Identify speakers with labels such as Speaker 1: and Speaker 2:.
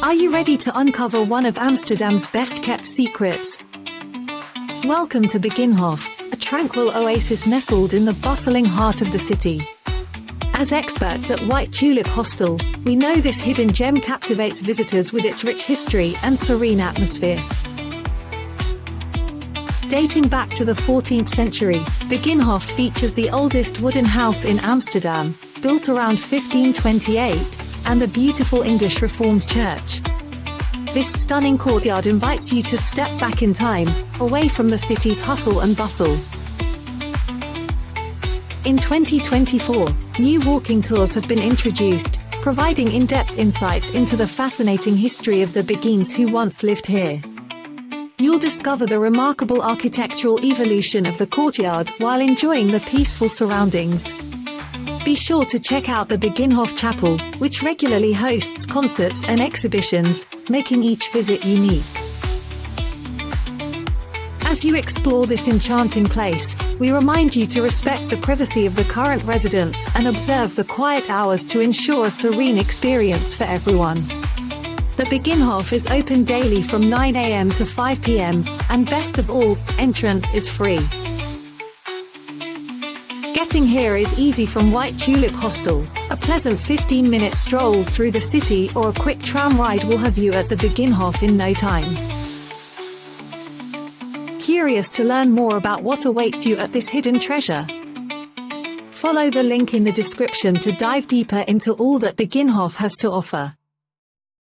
Speaker 1: Are you ready to uncover one of Amsterdam's best-kept secrets? Welcome to Begijnhof, a tranquil oasis nestled in the bustling heart of the city. As experts at White Tulip Hostel, we know this hidden gem captivates visitors with its rich history and serene atmosphere. Dating back to the 14th century, Begijnhof features the oldest wooden house in Amsterdam, built around 1528, and the beautiful English Reformed church. This stunning courtyard invites you to step back in time, away from the city's hustle and bustle. In 2024, new walking tours have been introduced, providing in-depth insights into the fascinating history of the beguines who once lived here. You'll discover the remarkable architectural evolution of the courtyard while enjoying the peaceful surroundings. Be sure to check out the Begijnhof Chapel, which regularly hosts concerts and exhibitions, making each visit unique. As you explore this enchanting place, we remind you to respect the privacy of the current residents and observe the quiet hours to ensure a serene experience for everyone. The Begijnhof is open daily from 9 a.m. to 5 p.m., and best of all, entrance is free. Getting here is easy from White Tulip Hostel. A pleasant 15-minute stroll through the city or a quick tram ride will have you at the Begijnhof in no time. Curious to learn more about what awaits you at this hidden treasure? Follow the link in the description to dive deeper into all that Begijnhof has to offer.